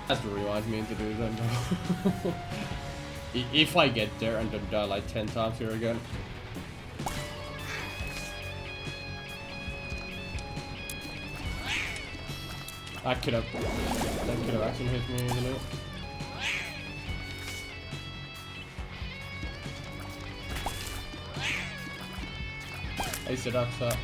Has to remind me to do that now. If I get there and don't die like 10 times here again. That could have actually hit me, isn't it? I said that's that.